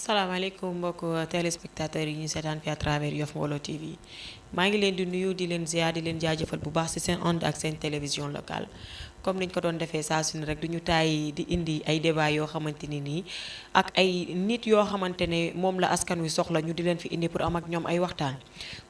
salaamaaleykum mbokk téléspectateurs yi ñu seetaan fi à travers Yoff Mbollo TV maa ngi leen di nuyu di leen ziar di leen jaajëfal bu baax ci seen onde ak seen télévision locale comme niñ ko doon defee saa su ne rek duñu tàyyi di indi ay débat yoo xamante ni nii ak ay nit yoo xamante ne moom la askan wi soxla ñu di leen fi indi pour am ak ñoom ay waxtaan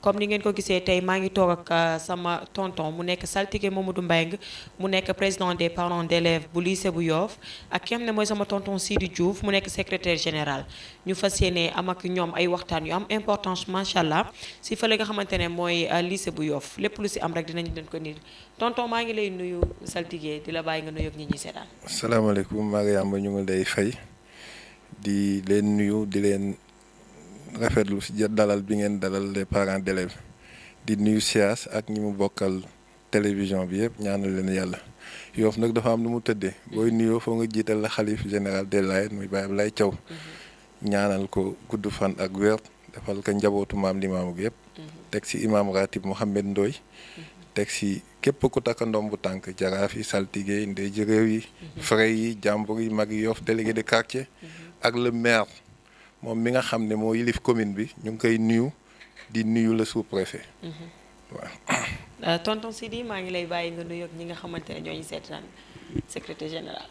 comme ni ngeen ko gisee tey maa ngi toog ak sama tonton mu nekk saltige Mamadou Mbengue mu nekk président des parents d'élèves bu lycée bu Yoff ak ki xam ne mooy sama tonton Sidi Diouf mu nekk secrétaire général ñu fas yéene am ak ñoom ay waxtaan yu am importance macha allah si fële nga xamante ne mooy lycée bu Yoff lépp lu si am rek dinañ leen ko nit tonton maa ngi lay nuyu saltige di la bàyyi nga nuyu ak ñi ñuy seetaan. asalaamaaleykum Mariama ñu ngi lay fay di leen nuyu di leen rafetlu si dalal bi ngeen dalal les parents d'élèves di nuyu Sias ak ñi mu bokkal télévision bi yëpp ñaanal leen yàlla Yoff nag dafa am nu mu tëddee booy nuyoo foo nga jiital la xalif général des Layènes muy Baye Ablaye Thiaw ñaanal ko gudd fan ak wér defal ko njabootu maam limaamu gi yëpp teg si imam ratib Mouhamed Ndoye teg si képp ku takk ndombu tànk jaraaf yi saltige yi ndey ji réew yi frais yi jàmbur yi mag yi Yoff délégué de quartier ak le maire moom mi nga xam ne moo yilif commune bi ñu ngi koy nuyu di nuyu le sous-préfet waaw tonton Sidi maa ngi lay bàyyi nga nuyu ak ñi nga xamante ne ñooñu seetaan secrétaire général.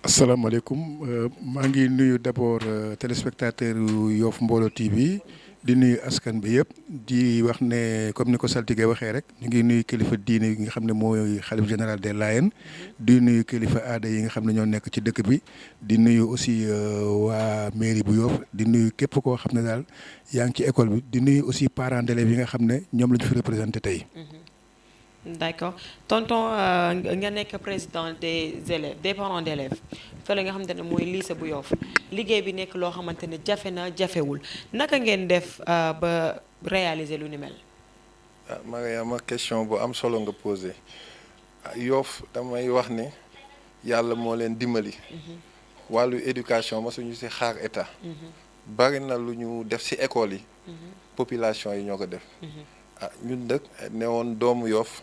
asalaamaaleykum maa ngi nuyu d'abord téléspectateur Yoff Mbollo TV di nuyu askan bi yëpp di wax ne comme ni ko saltige waxee rek ñu ngi nuyu kilifa diine yi nga xam ne mooy xalif général des Layènes di nuyu kilifa aada yi nga xam ne ñoo nekk ci dëkk bi di nuyu aussi waa mairie bu Yoff di nuyu képp koo xam ne daal yaa ngi ci école bi di nuyu aussi parents d'élèves yi nga xam ne ñoom la ñu fi représenté tey. d'accord tonton nga nekk président des élèves des parents d'élèves fële nga xamante ne mooy lycée bu Yoff liggéey bi nekk loo xamante ne jafe na jafewul naka ngeen def ba réaliser lu ni mel. Mariama question bu am solo nga posé Yoff damay wax ne yàlla moo leen dimbali wàllu éducation ma suñu si xaar état bari na lu ñu def si école yi population yi ñoo ko def ñun nag ne woon doomu Yoff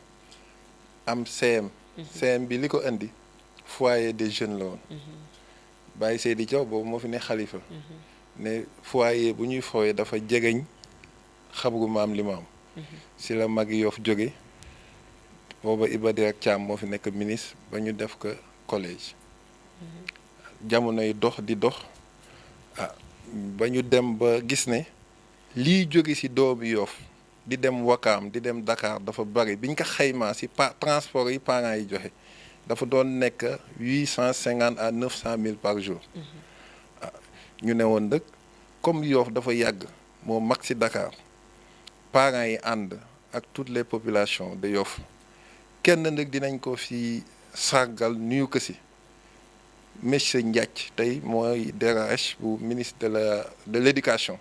am CM bi li ko indi foyer des jeunes la woon Baye Seydi Thiaw boobu moo fi ne xalifa ne foyer bu ñuy fooyee dafa jegeñ xabru maam limaam si la mag Yoff jóge booba Iba Der Thiam moo fi nekk ministre ba ñu def ko collège jamono yi dox di dox ba ñu dem ba gis ne lii jóge si doomu Yoff di dem Wakaam di dem Dakar dafa bari biñ ko xaymaa si transport yi parents yi joxe dafa doon nekk 850 à 900 000 par jour ñu ne woon nag comme Yoff dafa yàgg moo mag si Dakar parents yi ànd ak toutes les populations de Yoff kenn nag dinañ ko fi sargal nuyu ko si monsieur Ndiath tey mooy DRH bu ministre de l'éducation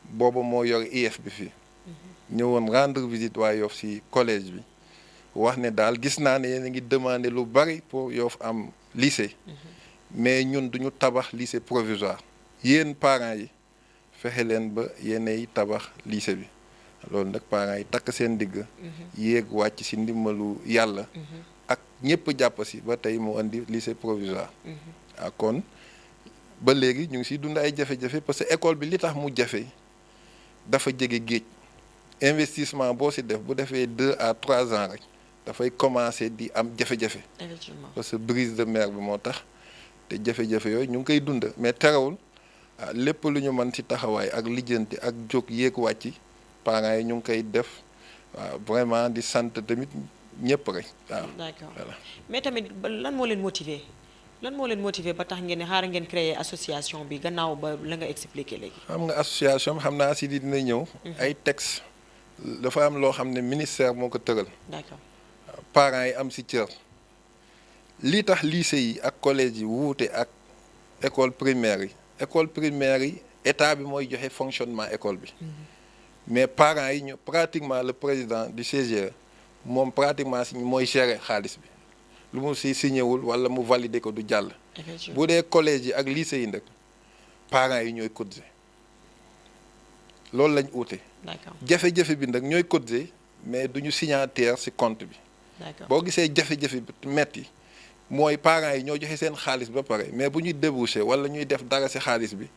booba moo yor IEF bi fii ñëwoon rendre visite waa Yoff ci collège bi wax ne daal gis naa ne yéen a ngi demander lu bari pour Yoff am lycée mais ñun duñu tabax lycée provisoire yéen parents yi fexe leen ba yéenay tabax lycée bi loolu nag parents yi takk seen digg yéeg wàcc ci ndimbalu yàlla ak ñëpp jàpp ci ba tey mu indi lycée provisoire kon ba léegi ñu ngi ciy dund ay jafe-jafe parce que école bi li tax mu jafe dafa jege géej investissement boo ci def bu defee 2 à 3 ans rek dafay commencer di am jafe-jafe parce que brise de mer bi moo tax te jafe-jafe yooyu ñu ngi koy dund mais terewul lépp lu ñu mën ci taxawaay ak lijjanti ak jóg yéeg wàcc parents yi ñu ngi koy def waaw vraiment di sant tamit ñëpp rek waaw. d'accord mais tamit lan moo leen motiver ba tax ngeen ne xaaral ngeen créer association bi gannaaw ba la nga expliquer léegi. xam nga association xam naa si dina ñëw. ay textes dafa am loo xam ne ministère moo ko tëral. d'accord parents yi am si cër lii tax lycée yi ak collège yi wuute ak école primaire yi état bi mooy joxe fonctionnement école bi mais parents yi ñu pratiquement le président du CGE moom pratiquement si mooy gérer xaalis bi lu mu si signéwul wala mu valider ko du jàll. bu dee collège yi ak lycée yi nag parents yi ñooy cotiser loolu lañ uute. d'accord jafe-jafe bi nag ñooy cotiser mais duñu signataire si compte bi. d'accord boo gisee jafe-jafe bi metti mooy parents yi ñoo joxe seen xaalis ba pare mais bu ñuy débouché wala ñuy def dara si xaalis bi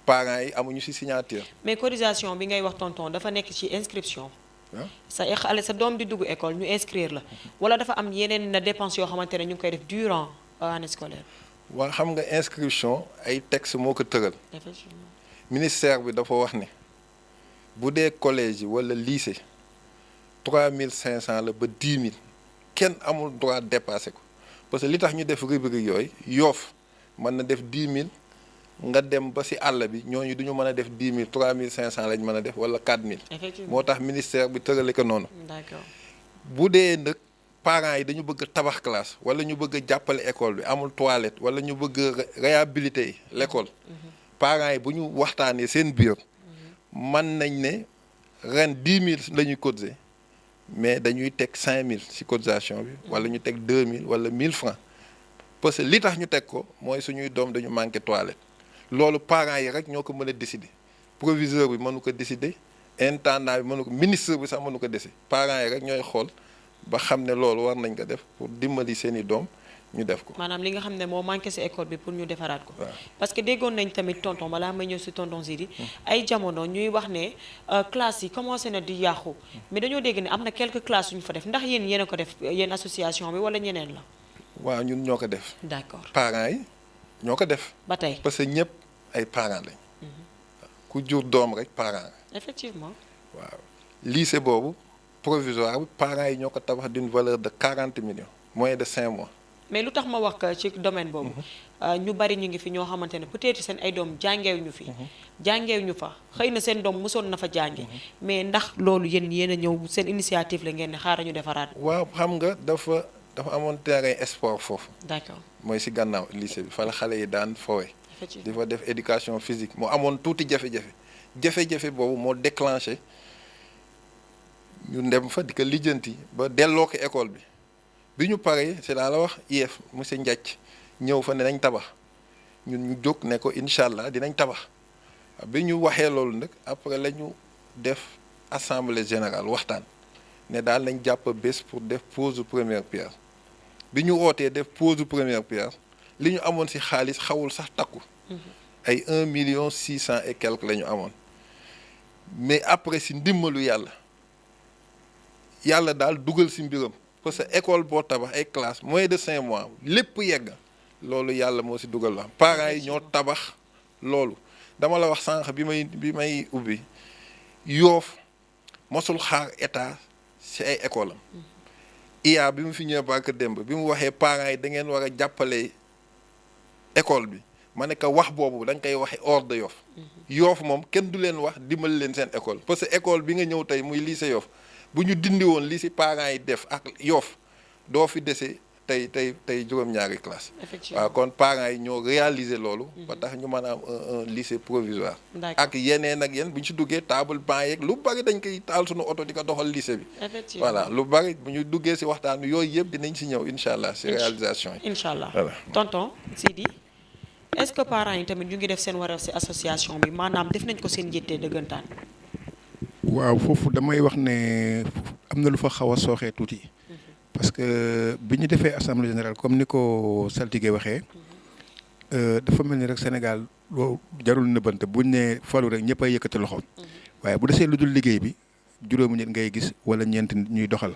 parents yi amuñu ci signature. mais cotisation bi ngay wax tonton dafa nekk ci inscription. sa doom di dugg école ñu inscrire la wala dafa am yeneen dépenses yoo xamante ne ñu ngi koy def durant année scolaire. waa xam nga inscription ay texte moo ko tëral. effectivement ministère bi dafa wax ne bu dee collège yi wala lycée 3500 la ba 10 000 kenn amul droit dépasser ko parce que li tax ñu def rubrique yooyu Yoff mën na def 10 000 nga dem ba ci àll bi ñooñu du ñu mën a def 10 000 3500 lañ mën a def wala 4000. effectivement moo tax ministère bi tërale ko noonu. d'accord bu dee nag parents yi dañu bëgg a tabax classe wala ñu bëgg a jàppale école bi amul toilette wala ñu bëgg a réhabiliter l'école. parents yi bu ñu waxtaanee seen biir mën nañ ne ren 10 000 la ñuy cotiser mais dañuy teg 5000 ci cotisation bi wala ñu teg 2000 wala 1000 francs parce que li tax ñu teg ko mooy suñuy doom dañu manqué toilette loolu parents yi rek ñoo ko mën a décider proviseur bi mënu ko décider intendant bi mënu ko ministre bi sax mënu ko décider parents yi rek ñooy xool ba xam ne loolu war nañ ko def pour dimbali seeni doom ñu def ko. maanaam li nga xam ne moo manqué ci école bi pour ñu defaraat ko. waaw parce que déggoon nañ tamit tonton balaa may ñëw ci tonton Sidi ay jamono ñuy wax ne classes yi commencé na di yàqu mais dañoo dégg ne am na quelques classes yu ñu fa def ndax yéen a ko def yéen association bi wala ñeneen la. waaw ñun ñoo ko def. d'accord parents yi ñoo ko def. ba tey parce que ñëpp ay parents lañ. ku jur doom rek parent. effectivement. waaw lycée boobu provisoire bi parents yi ñoo ko tabax d'une valeur de 40 millions moins de 5 mois. mais lu tax ma wax ci domaine boobu ñu bari ñu ngi fi ñoo xamante ne peut-être seen ay doom jàngeew ñu fi jàngeew ñu fa xëy na seen doom mosoon na fa jànge mais ndax loolu yéen a ñëw seen initiative la ngeen ne xaaral ñu defaraat. waaw xam nga dafa amoon terrain sport foofu. d'accord mooy ci gannaaw lycée bi fa la xale yi daan fowe di fa def éducation physique moo amoon tuuti jafe-jafe boobu moo déclenché ñu dem fa di ko lijjanti ba delloo ko école bi ñu paree c'est daa la wax IEF monsieur Ndiac ñëw fa ne nañ tabax ñun ñu jóg ne ko incha allah dinañ tabax bi ñu waxee loolu nag après la ñu def assemblée générale waxtaan ne daal nañ jàpp bés pour def pose première pierre bi ñu wootee def pose première pierre li ñu amoon ci xaalis xawul sax takku ay 1,6 million et quelque la ñu amoon mais après ci ndimbalu yàlla daal dugal ci mbiram parce que école boo tabax ay classe moins de 5 mois lépp yegg loolu yàlla moo ci dugal la parents yi ñoo tabax loolu dama la wax sànq bi may ubbi Yoff mosul xaar état ci ay école am IA bi mu fi ñëwee barke démb bi mu waxee parents yi da ngeen war a jàppale école bi ma ne ko wax boobu dañ koy waxe hors de Yoff Yoff moom kenn du leen wax dimbali leen seen école parce que école bi nga ñëw tey muy lycée Yoff bu ñu dindi woon li ci parents yi def ak Yoff doo fi dese tey juróom-ñaari classe waaw kon parents yi ñoo réaliser loolu ba tax ñu mën a am un lycée provisoire ak yeneen bu ñu ci duggee table banc yeeg lu bari dañ koy taal suñu oto di ko doxal lycée bi voilà lu bari bu ñu duggee ci waxtaan yooyu yëpp dinañ ci ñëw incha allah ci réalisation yi incha allah voilà tonton Sidi est-ce que parents yi tamit ñu ngi def seen wareef ci association bi maanaam def nañ ko seen njëttee dëggantaan. waaw foofu damay wax ne am na lu fa xaw a sooxee tuuti parce que bi ñu defee assemblée générale comme ni ko saltige waxee dafa mel ni rek Sénégal loo jarul nëbbante buñ ne falu rek ñëpp a yëkkati loxo waaye bu desee lu dul liggéey bi juróomi nit ngay gis wala ñeent nit ñuy doxal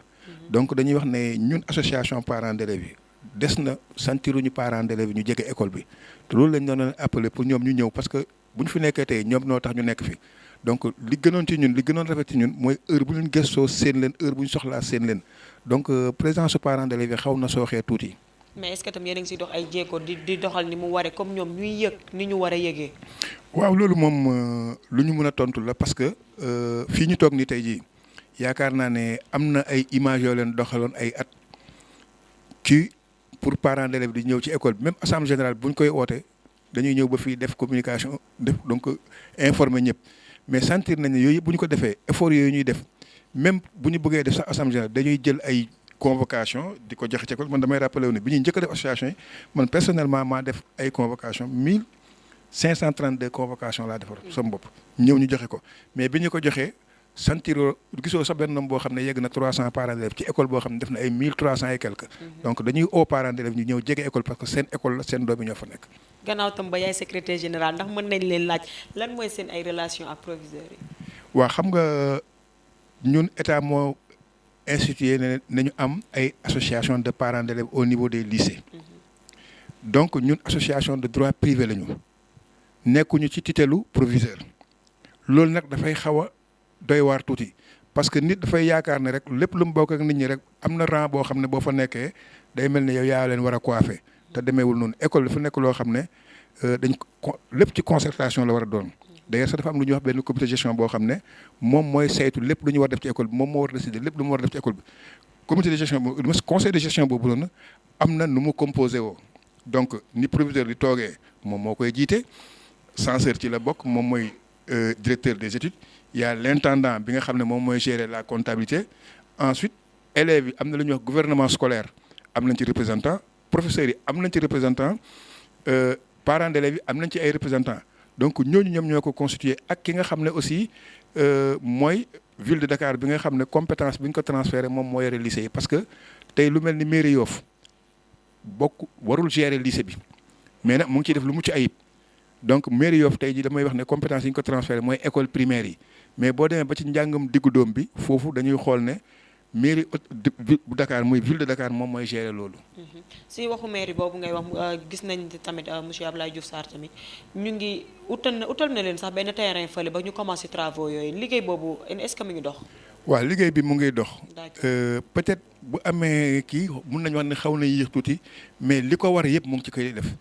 donc dañuy wax ne ñun association parents d'élèves yi des na santiruñu parents d'élèves yi ñu jege école bi te loolu lañ doon appelé pour ñoom ñu ñëw parce que bu ñu fi nekkee tey ñoom noo tax ñu nekk fi donc li gënoon ci ñun li gënoon rafet ci ñun mooy heure bu leen gëstoo seen leen heure bu ñu soxlaa seen leen donc présence su parents d'élèves yi xaw na sooxee tuuti. mais est-ce que tam yéen a ngi siy dox ay jéego di doxal ni mu waree comme ñoom ñuy yëg ni ñu war a yëgee. waaw loolu moom lu ñu mën a tontu la parce que fii ñu toog ni tey jii yaakaar naa ne am na ay images yoo leen doxaloon ay at ci pour parents d'élèves di ñëw ci école bi même assemblée générale bu ñu koy oote dañuy ñëw ba fii def communication def donc informer ñëpp. mais sentir nañ ne yooyu yëpp bu ñu ko defee effort yooyu ñuy def même bu ñu bëggee def sax assemblée générale dañuy jël ay convocation di ko joxe ci école man damay rappelé wu ne bi ñuy njëkk a def association yi man personnellement maa def ay convocation 1532 convocation laa defar sama bopp ñëw ñu joxe ko mais bi ñu ko joxee sentiroo gisoo sa benn boo xam ne yegg na 300 parents d'élèves ci école boo xam ne def na ay 1300 et quelque. donc dañuy oo parents d'élèves ñu ñëw jege école parce que seen école la seen doom yi ñoo fa nekk. gannaaw tam ba yaay secrétaire général ndax mën nañ leen laaj lan mooy seen ay relation ak proviseurs yi. waaw xam nga ñun état moo institué ne nañu am ay association de parents d'élèves au niveau des lycées. donc ñun association de droit privé la ñu nekkuñu ci tutelu proviseur loolu nag dafay xaw a doy waar tuuti parce que nit dafay yaakaar ne rek lépp lu mu bokk ak nit ñi rek am na rang boo xam ne boo fa nekkee day mel ni yow yaa leen war a coiffer te demeewul noonu école dafa nekk loo xam ne dañ ko lépp ci concertation la war a doon. d'ailleurs sax dafa am lu ñuy wax benn comité de gestion boo xam ne moom mooy saytu lépp lu ñu war def ci école bi moom moo war a décider lépp lu mu war a def ci école bi comité de gestion boobu conseil de gestion boobu noonu am na nu mu composé woo donc ni proviseur di toogee moom moo koy jiite censeur ci la bokk moom mooy directeur des études il y a l'intendant bi nga xam ne moom mooy gérer la comptabilité ensuite élèves yi am na lu ñuy wax gouvernement scolaire am nañ ci représentant professeurs yi am nañ ci représentant parents d'élèves yi am nañ ci ay représentants donc ñooñu ñoom ñoo ko constitué ak ki nga xam ne aussi mooy ville de Dakar bi nga xam ne compétence bi ñu ko transféré moom moo yore lycée yi parce que tey lu mel ni mairie Yoff bokk warul gérer lycée bi mais nag mu ngi ciy def lu mucc ayib donc mairie Yoff tey jii damay wax ne compétence yi ñu ko transféré mooy école primaire yi mais boo demee ba ci njàngam diggu doom bi foofu dañuy xool ne mairie bu Dakar muy ville de Dakar moom mooy gérer loolu. si waxu mairie boobu ngay wax gis nañ tamit monsieur Abdoulaye Diouf Sarr tamit ñu ngi utal na leen sax benn terrain fële ba ñu commencé travaux yooyu liggéey boobu est-ce que mi ngi dox. waaw liggéey bi mu ngi dox. peut-être bu amee kii mun nañu wax ne xaw na yéex tuuti mais li ko war yëpp mu ngi ci koy def.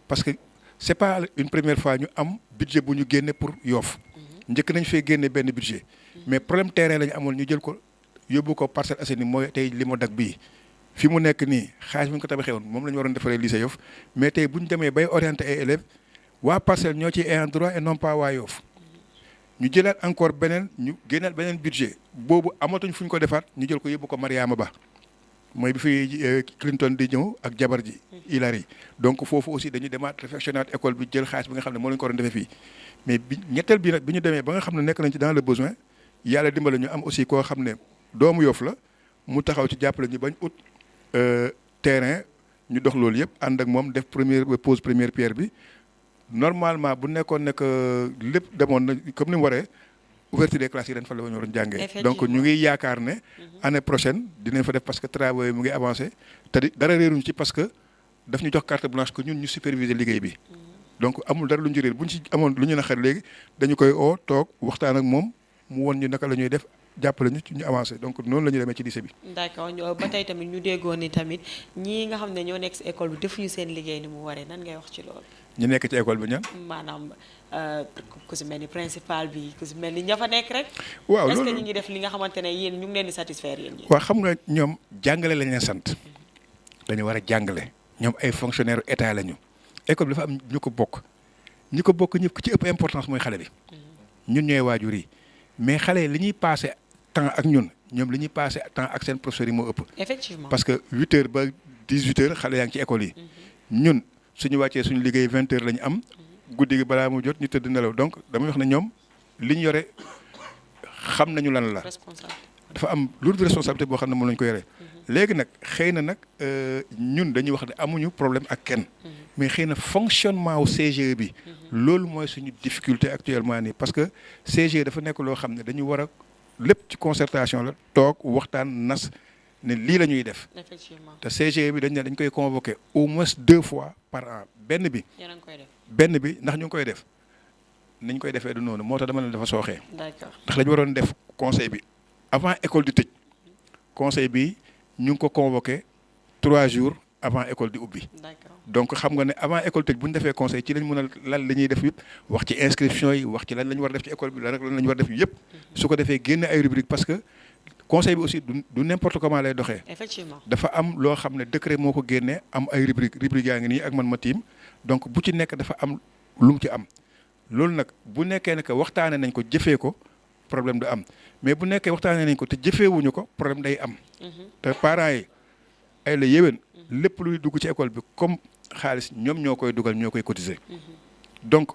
parce que c'est pas une première fois ñu am budget bu ñu génne pour Yoff. njëkk nañ fee génne benn budget. mais problème terrain la ñu amoon ñu jël ko yóbbu ko Parcelles Assainies mooy tey li mu dag bii fi mu nekk nii xaalis bi ñu ko tabaxee woon moom la ñu waroon defaree lycée Yoff mais tey bu ñu demee bay orienté ay élèves waa Parcelles ñoo ci ayant droit et non pas waa Yoff ñu jëlaat encore beneen ñu génnaat beneen budget boobu amatuñ fu ñu ko defaat ñu jël ko yóbbu ko Mariama Ba mooy bi fi Clinton di ñëw ak jabar ji Hillary donc foofu aussi dañuy demaat réfectionnaat école bi jël xaalis bi nga xam ne moo lañu ko waroon defee fii mais bi ñetteel bi nag bi ñu demee ba nga xam ne nekk nañ ci dans le besoin yàlla dimbali ñu am aussi koo xam ne doomu Yoff la mu taxaw ci jàppale ñu bañ ut terrain ñu dox loolu yëpp ànd ak moom def pose première pierre bi normalement bu nekkoon ne que lépp demoon na comme ni mu waree ouverture des classes yi dañ fa la ñu waroon jàngee donc ñu ngi yaakaar ne année prochaine dinañ fa def parce que travaux yi mu ngi avancé te dara réeruñu ci parce que daf ñu jox carte blanche que ñun ñu superviser liggéey bi donc amul dara lu ñu réer bu ñu ci amoon lu ñu naqar léegi dañu koy oo toog waxtaan ak moom mu won ñu naka la ñuy def jàppale ñu ci ñu avancé donc noonu la ñu demee ci lycée bi. d'accord ba tey tamit ñu déggoon ni tamit ñii nga xam ne ñoo nekk si école bi defuñu seen liggéey ni mu waree nan ngay wax ci loolu. ñu nekk ci école bi ñan. maanaam ku si mel ni principal bi ku si mel ni ña fa nekk rek. waaw est-ce loolu que ñu ngi def li nga xamante ne yéen ñu ngi leen di satisfaire yéen ñi. waaw xam nga ñoom jàngale lañ leen sant dañu war a jàngale ñoom ay fonctionnaire état lañu école bi dafa am ñu ko bokk ñëpp ku ci ëpp importance mooy xale bi ñun ñooy waajur yi mais xale yi li ñuy passé temps ak ñun ñoom li ñuy passé temps ak seen professeurs yi moo ëpp. effectivement parce que 8h ba 18h xale yaa ngi ci école yi. ñun suñu wàccee suñu liggéey 20h la ñu am. guddi gi balaa mu jot ñu tëdd nelaw donc damay wax ne ñoom li ñu yore xam nañu lan la. dafa am lourde responsabilité boo xam ne moom la ñu ko yore. léegi nag xëy na nag ñun dañuy wax ne amuñu problème ak kenn. mais xëy na fonctionnement wu CGE bi. loolu mooy suñu difficulté actuellement nii parce que CGE dafa nekk loo xam ne dañu war a lépp ci concertation la toog waxtaan nas ne lii la ñuy def. effectivement te CGE bi dañ koy convoquer au moins 2 fois par an benn bi. yéen a ngi koy def. benn bi ndax ñu ngi koy def niñ koy defee du noonu moo tax dama ne dafa sooxee. d'accord ndax dañu waroon def conseil bi avant école di tëj conseil bi ñu ngi ko convoqué 3 jours avant école di ubbi. d'accord donc xam nga ne avant école tëj bu ñu defee conseil ci lañ mën a lan la ñuy def yëpp wax ci inscription yi wax ci lan la ñu war a def ci école bi lan la ñu war a def yëpp. su ko defee génne ay rubrique parce que conseil bi aussi du n'importe comment lay doxee. effectivement dafa am loo xam ne décret moo ko génnee am ay rubrique yaa ngi nii ak man ma tiim donc bu ci nekk dafa am lu mu ci am loolu nag bu nekkee ne que waxtaanee nañ ko jëfee ko problème du am mais bu nekkee waxtaanee nañ ko te jëfeewuñu ko problème day am. te parents yi ay la yéwén lépp luy dugg ci école bi comme xaalis ñoom ñoo koy dugal ñoo koy cotiser. donc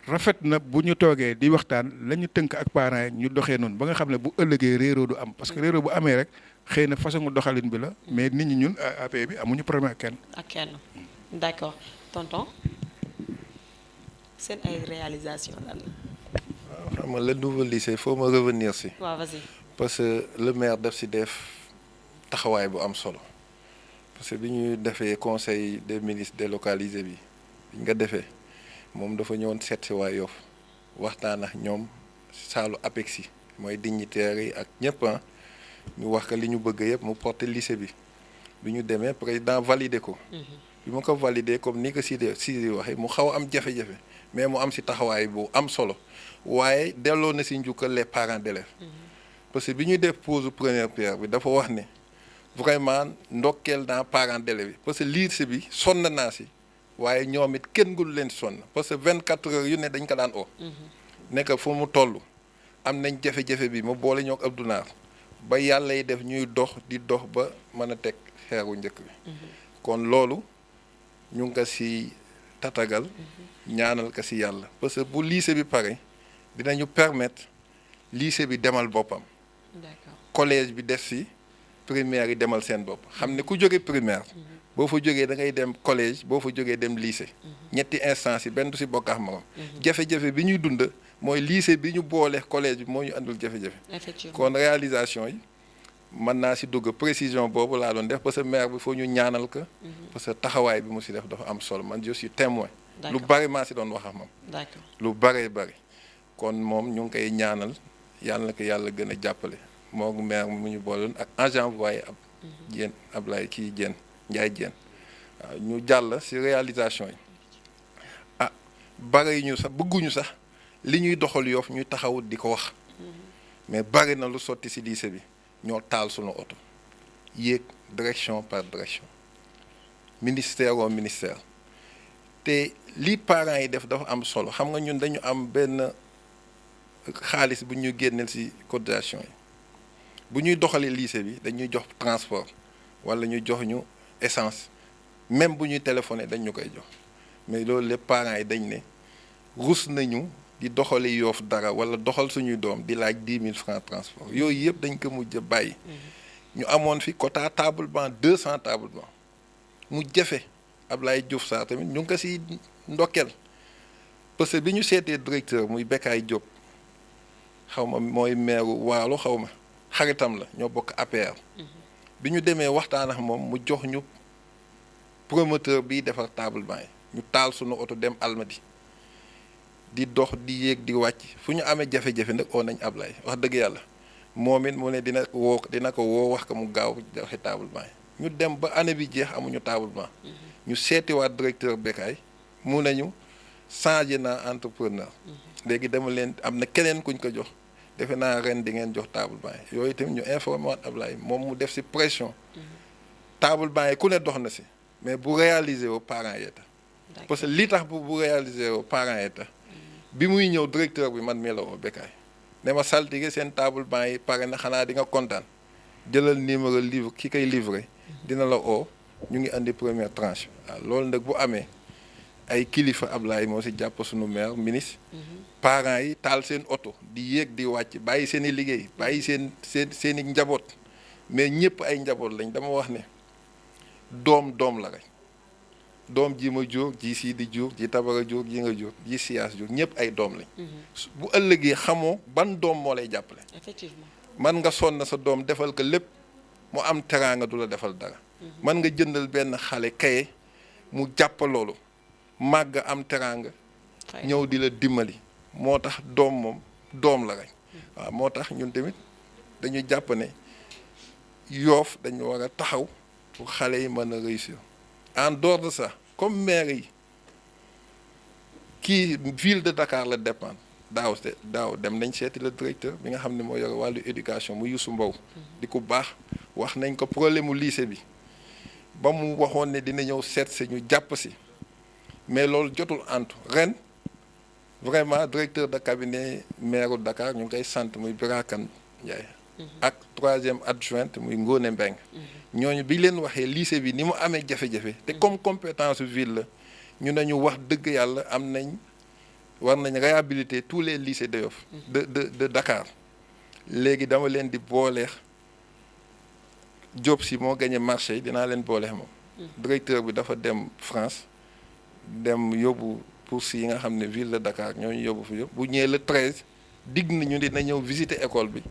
rafet na bu ñu toogee di waxtaan la ñu tënk ak parents yi ñu doxee noonu ba nga xam ne bu ëllëgee réeroo du am parce que réeroo bu amee rek xëy na façon doxalin bi la mais nit ñi ñun AP bi amuñu problème ak kenn. ak kenn d'accord tonton seen ay réalisation lan la. waaw xam nga le nouveau lycée faut ma revenir si. waaw vas-y. parce que le maire def si def taxawaay bu am solo parce que bi ñuy defee conseil des ministres délocalisé bi biñ nga defee moom dafa ñëwoon seet si waa Yoff waxtaan ak ñoom saalu APEX yi mooy dignitaires yi ak ñëpp ñu wax ko li ñu bëgg yëpp mu porter lycée bi ñu demee président validé ko. bi ma ko validé comme ni ko Sidi waxee mu xaw am jafe-jafe mais mu am si taxawaay bu am solo waaye delloo na si njukkal les parents d'élèves. parce que bi ñuy def pose première pierre bi dafa wax ne vraiment ndokkeel naa parents d'élèves yi parce que lycée bi sonn naa si waaye ñoom it kenn gul leen sonn parce que 24 heures yu ne dañ ko daan oo. nekk fu mu toll am nañ jafe-jafe bi ma boole ñoo ak Abdou Naar ba yàlla yi def ñuy dox di dox ba mën a teg xeeru njëkk bi. kon loolu ñu ngi ko si tatagal. ñaanal ko si yàlla parce que bu lycée bi pare dinañu permettre lycée bi demal boppam. d'accord collège bi def si primaire yi demal seen bopp xam ne ku jóge primaire. boo fa jógee da ngay dem collège boo fa jógee dem lycée. ñetti instance yi benn du si bokk ak morom. jafe-jafe bi ñuy dund mooy lycée bi ñu boole collège bi moo ñu andul jafe-jafe. effectivement kon réalisation yi mën naa si dugg précision boobu laa doon def parce que maire bi foo ñu ñaanal ko. parce que taxawaay bi mu si def dafa am solo man je suis témoin. lu bari maa si doon wax ak moom. d'accord lu baree bari kon moom ñu ngi koy ñaanal yàlla na ko yàlla gën a jàppale moo maire mu ñu booloon ak agent envoyé ab. Diène Ablaye kii Diène Ndiaye Diène waaw ñu jàll si réalisation yi bari ñu sax bëgguñu sax li ñuy doxal Yoff ñuy taxawut di ko wax mais bari na lu sotti si lycée bi ñoo taal sunu oto yéeg direction par direction ministère au ministère te li parents yi def dafa am solo xam nga ñun dañu am benn xaalis bu ñu génneel si cotisation yi bu ñuy doxalee lycée bi dañuy jox transport wala ñu jox ñu essence même bu ñuy téléphoné dañ ñu koy jox mais loolu lépp parents yi dañ ne rus nañu di doxale Yoff dara wala doxal suñuy doom di laaj 10 000 francs transport yooyu yëpp dañ ko mujj a bàyyi. ñu amoon fi quota table banc 200 table banc mu jafe Ablaye Diouf Sarr tamit ñu ngi ko si ndokkeel parce que bi ñu seetee directeur muy Bekkaay Diop xaw ma mooy maire Waalo xaw ma xaritam la ñoo bokk APR. bi ñu demee waxtaan ak moom mu jox ñu promoteur bi defar table banc yi ñu taal suñu oto dem Almadi di dox di yéeg di wàcc fu ñu amee jafe-jafe nag oo nañ Ablaye wax dëgg yàlla moom it mu ne dina ko woo wax ko mu gaaw joxe table banc yi ñu dem ba année bi jeex amuñu table banc ñu seetiwaat directeur Bekkaay mu nañu changé naa entrepreneur léegi dama leen am na keneen kuñ ko jox defe naa ren di ngeen jox table banc yi yooyu tamit ñu informé waat Ablaye moom mu def si pression table banc yi ku ne dox na si mais bu réaliser woo parents yi tax parce que li tax bu réaliser woo parents yi tax bi muy ñëw directeur bi man mii la woo Bekkaay ne ma saltige seen table banc yi pare na xanaa di nga kontaan jëlal numéro livre ki koy livré dina la oo ñu ngi andi première tranche waaw loolu nag bu amee ay kilifa Ablaye moo si jàpp suñu maire ministre parents yi taal seen oto di yéeg di wàcc bàyyi seen i liggéey bàyyi seen i njaboot mais ñëpp ay njaboot lañ dama wax ne doom la rek doom ji ma jur ji sii di jur ji tabara jur ji nga jur ji siyaas jur ñëpp ay doom lañ bu ëllëgee xamoo ban doom moo lay jàppale effectivement man nga sonn sa doom defal ko lépp mu am teraanga du la defal dara man nga jëndal benn xale kaye mu jàpp loolu màgg am teraanga ñëw di la dimbali moo tax doom moom doom la rek waaw moo tax ñun tamit dañu jàpp ne Yoff dañu war a taxaw pour xale yi mën a réussir en dehors de ça comme maire yi kii ville de Dakar la dépendre daaw dem nañ seeti le directeur bi nga xam ne moo yore wàllu éducation mu Youssou Mbow di ko baax wax nañ ko problème mu lycée bi ba mu waxoon ne dina ñëw seet si ñu jàpp si mais loolu jotul antu ren vraiment directeur de cabinet maire Dakar ñu ngi koy sant muy Birakan Ndiaye ak 3e adjointe muy Ngone Mbeng ñooñu bi leen waxee lycée bi ni mu amee jafe-jafe te comme compétence ville la ñu nañu wax dëgg yàlla am nañ war nañ réhabiliter tous les lycées de Yoff de Dakar léegi dama leen di booleex Diop si moo gagné marché yi dinaa leen booleex moom directeur bi dafa dem France dem yóbbu bourse yi nga xam ne ville de Dakar ñoo ñu yóbbu fi yëpp bu ñëwee le 13 digg nañu dina ñëw visiter école bi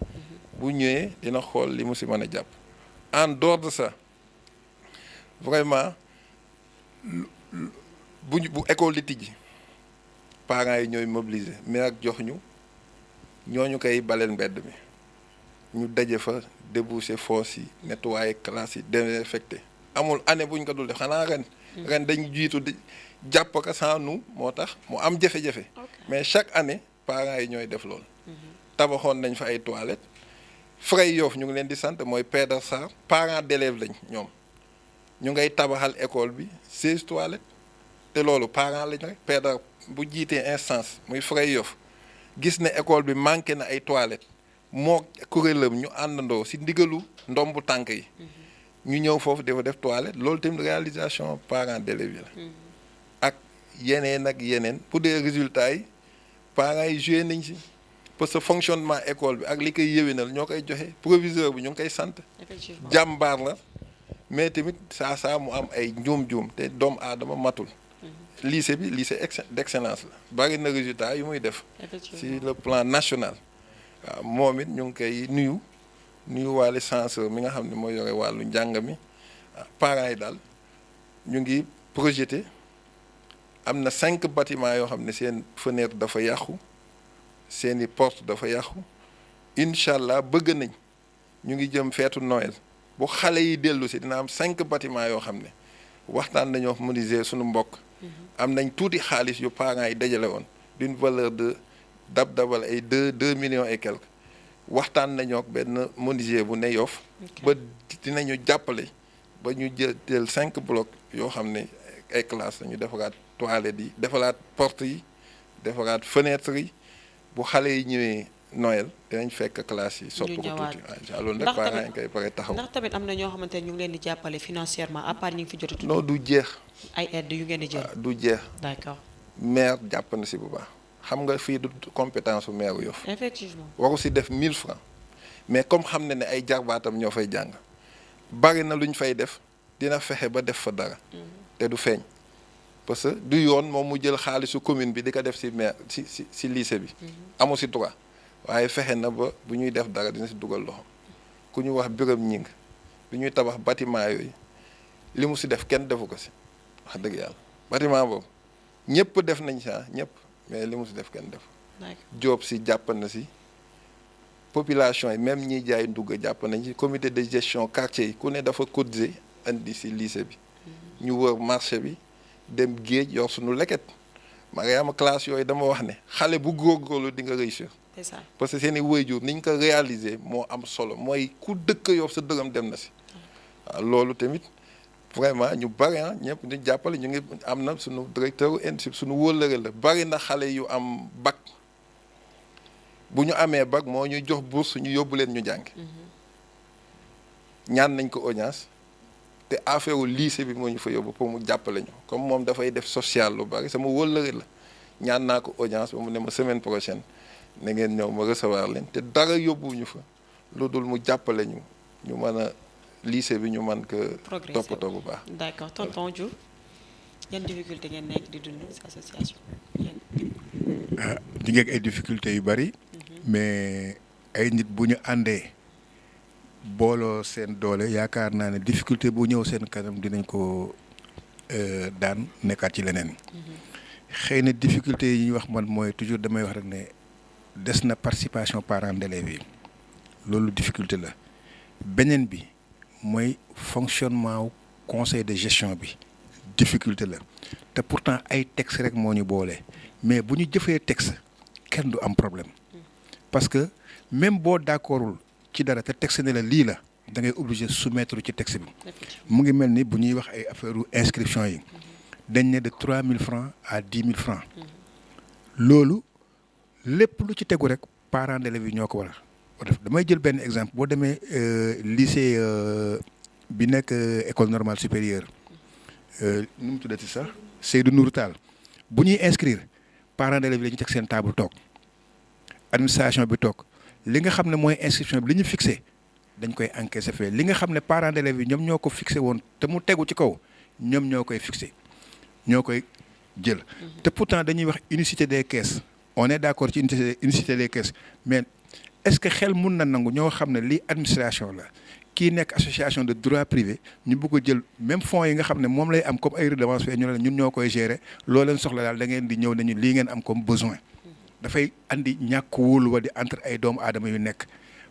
bu ñëwee dina xool li mu si mën a jàpp en dehors de ça vraiment bu école di tijji parents yi ñooy mobiliser mais ak jox ñu ñooñu koy baleel mbedd mi ñu daje fa déboucher fosse yi nettoyer classe yi désinfecter amul année bu ñu ko dul def xanaa ren dañu jiitu di jàpp ko sans nous moo tax mu am jafe-jafe mais chaque année parents yi ñooy def loolu tabaxoon nañ fa ay toilettes Fray Yoff ñu ngi leen di sant mooy Pedre Sarr parents d'élèves lañ ñoom ñu ngay tabaxal école bi 16 toilettes te loolu parents lañ rek Pedre bu jiitee instance muy Fray Yoff gis ne école bi manqué na ay toilettes moo kuréelam ñu àndandoo si ndigalu ndombu tànk yi ñu ñëw foofu dafa def toilette loolu tamit réalisation parents d'élèves yi la ak yeneen pour des résultats yi parents yi joué nañ si parce que fonctionnement école bi ak li koy yéwénal ñoo koy joxe proviseur bi ñu ngi koy sant jàmbaar la mais tamit saa mu am ay njuum-njuum te doomu aadama matul lycée bi lycée d'excellence la bari na résultat yu muy def si le plan national waaw moom it ñu ngi koy nuyu waale censeur mi nga xam ne mooy yore wàllu njàng mi parents yi daal ñu ngi projeté am na 5 bâtiments yoo xam ne seen fenêtre dafa yàqu seeni porte dafa yàqu incha allah bëgg nañ ñu ngi jëm feetu Noël bu xale yi dellu si dina am 5 bâtiments yoo xam ne waxtaan nañoo menuisier suñu mbokk am nañ tuuti xaalis yu parents yi dajale woon d'une valeur de dabal ay 2 millions et quelques waxtaan nañoo ak benn menuisier bu ne Yoff ba dinañu jàppale ba ñu jël 5 blocs yoo xam ne ay classes lañu defaraat toilettes yi defaraat portes yi defaraat fenêtres yi bu xale yi ñëwee Noël dinañ fekk classe yi sopp ko tuuti waaw loolu nag parents yi koy pare taxaw ndax tamit am na ñoo xamante ne ñu ngi leen di jàppale financièrement à part ñu ngi fi jot a tudd non du jeex ay aide yu ngeen di jël du jeex d'accord maire jàpp na si bu baax xam nga fii du compétence bu maire Yoff effectivement waru si def 1000 francs mais comme xam ne ay jarbaatam ñoo fay jàng bari na lu ñu fay def dina fexe ba def fa dara te du feeñ parce que du yoon moom mu jël xaalisu commune bi di ko def si maire si lycée bi amu si droit waaye fexe na ba bu ñuy def dara dina si dugal loxo ku ñu wax Birame Ñing bi ñuy tabax bâtiment yooyu li mu si def kenn defu ko si wax dëgg yàlla bâtiment boobu ñëpp def nañ sa ñëpp mais li mu si def kenn def Diop si jàpp na si population yi même ñiy jaay ndugg jàpp nañ ci comité de gestion quartier yi ku ne dafa cotiser andi si lycée bi ñu wër marché bi dem géej yor suñu leket Mariama classe yooyu dama wax ne xale bu góorgóorlu di nga réussir c'est ça parce que seen i waajur ni ñu ko réaliser moo am solo mooy ku dëkk Yoff sa dërëm dem na si waaw loolu tamit vraiment ñu bari ñëpp ñu jàppale ñu ngi am na suñu directeur institut suñu wóllëre la bari na xale yu am bac bu ñu amee bac moo ñuy jox bourse ñu yóbbu leen ñu jàngi ñaan nañ ko audience te affaire u lycée bi moo ñu fa yóbbu pour mu jàppale ñu comme moom dafay def social lu bari sama wóllëre la ñaan naa ko audience ba mu ne ma semaine prochaine na ngeen ñëw ma recevoir leen te dara yóbbuwuñu fa lu dul mu jàppale ñu mën a lycée bi ñu mën ko toppatoo bu baax. d'accord tonton Diouf yan difficulté ngeen nekk di dund ci association ñu ngi ak ay difficultés yu bari mais ay nit bu ñu àndee booloo seen doole yaakaar naa ne difficulté bu ñëw seen kanam dinañ ko daan nekkaat ci leneen xëy na difficulté yi ñuy wax man mooy toujours damay wax rek ne des na participation parents d'élèves yi loolu difficulté la beneen bi mooy fonctionnement conseil de gestion bi difficulté la te pourtant ay texte rek moo ñu boole mais bu ñu jëfee texte kenn du am problème parce que même boo d'accordul ci dara te texte ne la lii la da ngay obligé soumettre ci texte bi mu ngi mel ni bu ñuy wax ay affaire inscription yi dañ ne de 3000 francs à 10 000 francs loolu lépp lu ci tegu rek parents d'élèves yi ñoo ko war a def damay jël benn exemple boo demee lycée bi nekk école normale supérieure nu mu tuddati sax Seydou Nourou Tall bu ñuy inscrire parents d'élèves yi la ñu teg seen table toog administration bi toog li nga xam ne mooy inscription bi li ñu fixé dañ koy encaisser fee li nga xam ne parents d'élèves yi ñoom ñoo ko fixé woon te mu tegu ci kaw ñoom ñoo koy fixé ñoo koy jël te pourtant dañuy wax unicité des caisses on est d'accord ci unicité des caisses mais est-ce que xel mun na nangu ñoo xam ne lii administration la kii nekk association de droit privé ñu bëgg a jël même fonds yi nga xam ne moom lay am comme ay redevance fee ñu ne ñun ñoo koy gérer loo leen soxla daal da ngeen di ñëw nañu lii ngeen am comme besoin dafay andi ñàkk wóolu wa di entre ay doomu aadama yu nekk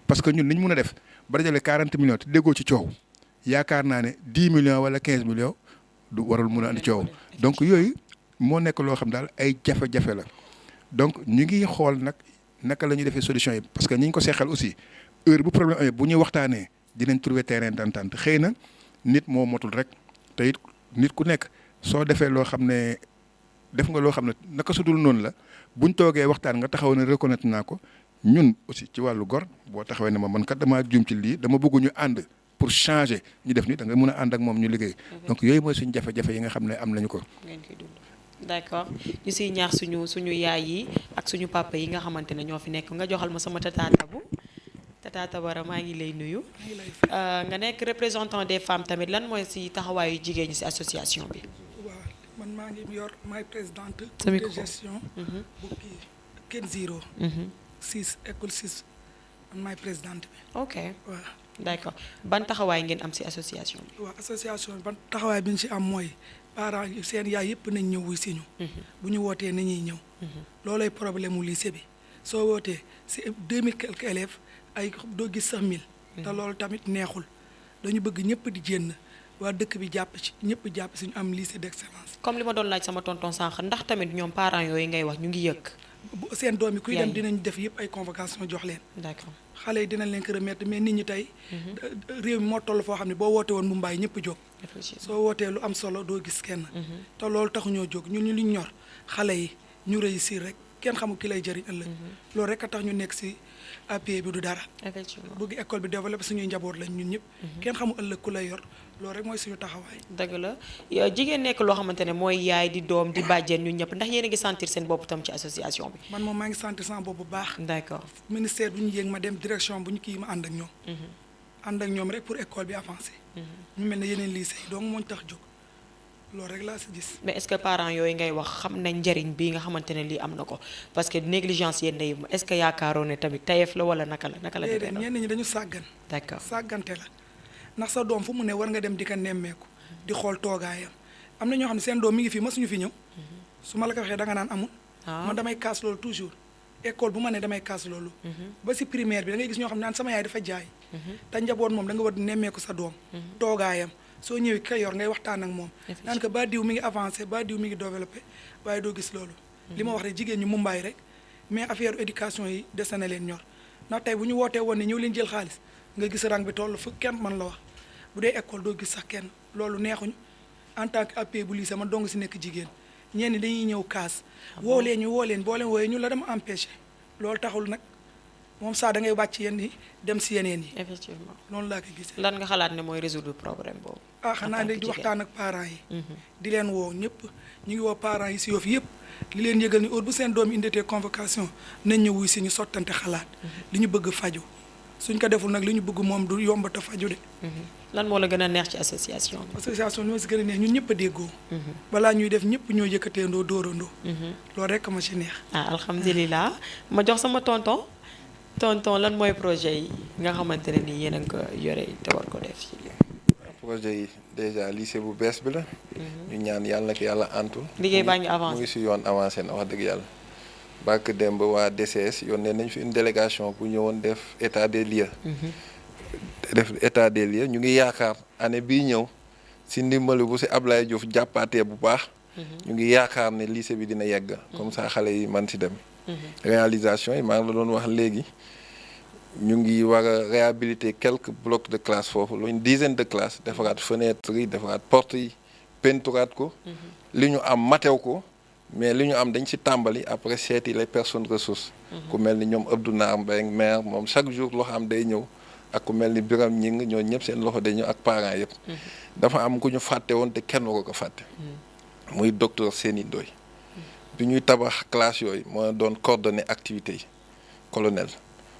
parce que ñun ni ñu mun a def ba dajale 40 millions te déggoo ci coow yaakaar naa ne 10 millions wala 15 millions du warul mun a andi coow donc yooyu moo nekk loo xam daal ay jafe-jafe la donc ñu ngi xool nag naka la ñuy defee solution yi parce que ñi ñu ko seexal aussi heure bu problème amee bu ñuy waxtaanee dinañ trouver terrain d'entente xëy na nit moo motul rek te it nit ku nekk soo defee loo xam ne def nga loo xam ne naka sudul noonu la buñ toogee waxtaan nga taxaw ne reconnaître naa ko ñun aussi ci wàllu gor boo taxawee ne ma man kat damaa juum ci lii dama bëgg ñu ànd pour changer ñu def ni da nga mën a ànd ak moom ñu liggéey donc yooyu mooy suñu jafe-jafe yi nga xam ne am nañu ko. d'accord ñu siy ñaax suñu yaay yi ak suñu papa yi nga xamante ne ñoo fi nekk nga joxal ma sama tata Tabara maa ngi lay nuyu nga nekk représentant des femmes tamit lan mooy si taxawaayu jigéen ñi si association bi. waaw man maa ngi yor maay présidente de gestion bu kii Ken Zero 6 école 6 man maay présidente bi. ok waaw d'accord ban taxawaay ngeen am si association bi. waaw association bi ban taxawaay bi ñu si am mooy parents yi seen yaay yëpp nañ ñëw wuy si ñu. bu ñu wootee nañuy ñëw. loolay problème mu lycée bi soo wootee si 2000 quelques élèves ay doo gis sax 1000. te loolu tamit neexul dañu bëgg ñëpp di jénn waa dëkk bi jàpp ci ñëpp jàpp si ñu am lycée d'excellence. comme li ma doon laaj sama tonton sànq ndax tamit ñoom parents yooyu ngay wax ñu ngi yëg. seen doom yi kuy dem dinañ def yëpp ay convocation jox leen. d'accord xale yi dinañ leen ko remettre mais nit ñi tey. réew mi moo toll foo xam ne boo wootee woon Mumbaay ñëpp jóg. soo wootee lu am solo doo gis kenn. te loolu taxuñoo jóg ñun ñu liñ ñor xale yi ñu réussir rek kenn xamul ki lay jëriñ ëllëg. loolu rek a tax ñu nekk si APE bi du dara. effectivement bëgg école bi développé suñuy njaboot lañ ñun ñëpp. kenn xamul ëllëg ku lay yor loolu rek mooy suñu taxawaay. dëgg la jigéen nekk loo xamante ne mooy yaay di doom di bàjjen ñun ñëpp ndax yéen a ngi sentir seen bopp tam ci association bi. man moom maa ngi sentir sama bopp bu baax. d'accord ministère bu ñu yéeg ma dem direction bu ñu kii ma ànd ak ñoom. ànd ak ñoom rek pour école bi avancer. ñu mel ne yeneen lycée yi donc moo ñu tax jóg loolu rek laa si gis. mais est-ce que parents yooyu ngay wax xam nañ njëriñ bii nga xamante ne lii am na ko parce que négligence yéen day est-ce que yaakaaroon ne tamit tayef la wala naka la déedéet ñenn ñi dañu sàggan. d'accord sàggante la ndax sa doom fu mu ne war nga dem di ko nemmeeku di xool toogaayam am na ñoo xam ne seen doom mi ngi fi masuñu fi ñëw su ma la ko waxee da nga naan amul. man damay kaas loolu toujours école bu ma ne damay kaas loolu. ba si primaire bi da ngay gis ñoo xam ne naan sama yaay dafa jaay. te njaboot moom da nga war di nemmeeku sa doom. toogaayam soo ñëwee ka yor ngay waxtaan ak moom. naan ko ba diw mi ngi avancé ba diw mi ngi développé waaye doo gis loolu. li ma wax rek jigéen ñi Mumbaay rek mais affaire éducation yi dese na leen ñor ndax tey bu ñu wootee woon ne ñëw leen jël xaalis nga gis rang bi toll fu kenn mën la wax bu dee école doo gis sax kenn loolu neexuñu en tant que APE bu lycée man dong si nekk jigéen ñenn ñi dañuy ñëw kaas. woo leen boo leen wooyee ñu la dama empêché loolu taxul nag moom saa da ngay wàcc yenn yi dem si yeneen yi. effectivement noonu laa ko gisee. lan nga xalaat ne mooy résoudre problème boobu. xanaa ne di waxtaan ak parents yi. di leen woo ñëpp ñu ngi woo parents yi si Yoff yëpp li leen yëgal ni heure bu seen doom indetee convocation nañ ñu wuy si ñu sottante xalaat. li ñu bëgg faju suñ ko deful nag li ñu bëgg moom du yomb te faju de. lan moo la gën a neex ci association bi. association li ma si gën a neex ñun ñëpp a déggoo. balaa ñuy def ñëpp ñoo yëkkateendoo dóorandoo. loolu rek ma ci neex. alhamdulilah ma jox sama tonton lan mooy projet yi nga xamante ne nii yéen a ngi ko yore te war ko def ci. projet yi déjà lycée bu bees bi la. ñu ñaan yàlla na ko yàlla antul. liggéey baa ngi avancé mu ngi si yoon avancé na wax dëgg yàlla. Barke Demba waa DCS yónnee nañ fi une délégation bu ñëwoon def état des lieux. ñu ngi yaakaar année bii ñëw si ndimbalu bu si Ablaye Diouf jàppaatee bu baax. ñu ngi yaakaar ne lycée bi dina yegg. comme ça xale yi man si dem. réalisation yi maa ngi la doon wax léegi ñu ngi war a réhabiliter quelques blocs de classe foofu une dizaine de classes defaraat fenêtres yi defaraat portes yi peinturaat ko. li ñu am matew ko. mais li ñu am dañ ci tàmbali après seeti les personnes ressources. ku mel ni ñoom Abdou Naar Mbengue maire moom chaque jour loxo am day ñëw ak ku mel ni Biram Ñing ñoo ñëpp seen loxo day ñëw ak parents yëpp. dafa am ku ñu fàtte woon te kenn waru ko fàtte. muy docteur Séni Ndoye bi ñuy tabax classe yooyu moo doon coordonner activités yi colonel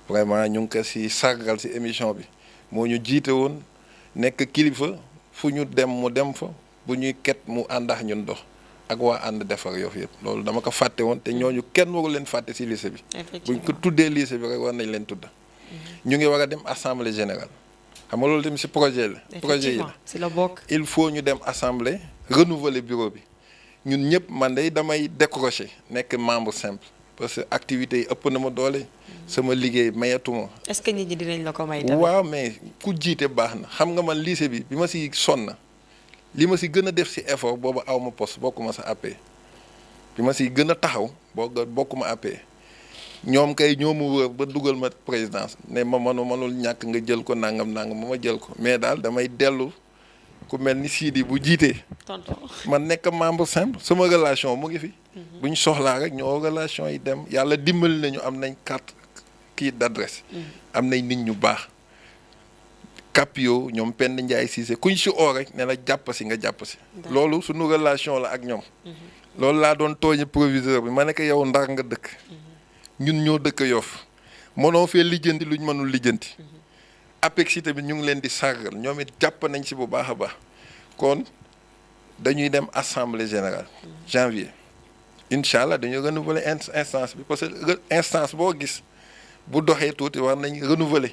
vraiment ñu ngi ko si sargal si émission bi moo ñu jiite woon nekk kilifa fu ñu dem mu dem fa bu ñuy ket mu àndax ñun dox ak waa ànd defar Yoff yëpp loolu dama ko fàtte woon te ñooñu kenn waru leen fàtte si lycée bi buñ ko tuddee lycée bi rek war nañ leen tudd ñu ngi war a dem assemblée générale xam nga loolu tamit si projet yi la si la bokk il faut ñu dem assemblée renouveler bureau bi ñun ñëpp man day damay décrocher nekk membre simple parce que activités yi ëpp na ma doole sama liggéey mayatuma. est-ce que nit ñi dinañ la ko may tamit. waaw mais ku jiite baax na xam nga man lycée bi ma si sonn li ma si gën a def si effort boobu aw ma poste bokkuma sa AP bi ma si gën a taxaw bokkuma AP ñoom kay ñoo ma wër ba dugal ma présidence ne ma mënul ñàkk nga jël ko nangam ma jël ko mais daal damay dellu ku mel ni Sidi bu jiitee. tonton man nekk membre simple sama relation mu ngi fi. bu ñu soxlaa rek ñoo relation yi dem yàlla dimbali nañu am nañ carte kii d'adresse. am nañ nit ñu baax. Capio ñoom Penda Ndiaye Cissé kuñ si oo rek ne la jàpp si nga jàpp si. loolu suñu relation la ak ñoom. loolu laa doon tooñe proviseur bi ma ne ko yow Ndar nga dëkk. ñun ñoo dëkk Yoff mënoo fee lijjanti luñ mënul lijjanti. APEX yi tamit ñu ngi leen di sargal ñoom it jàpp nañ si bu baax a baax kon dañuy dem assemblée générale janvier incha allah dañuy renouveler instance bi parce que instance boo gis bu doxee tuuti war nañ renouveler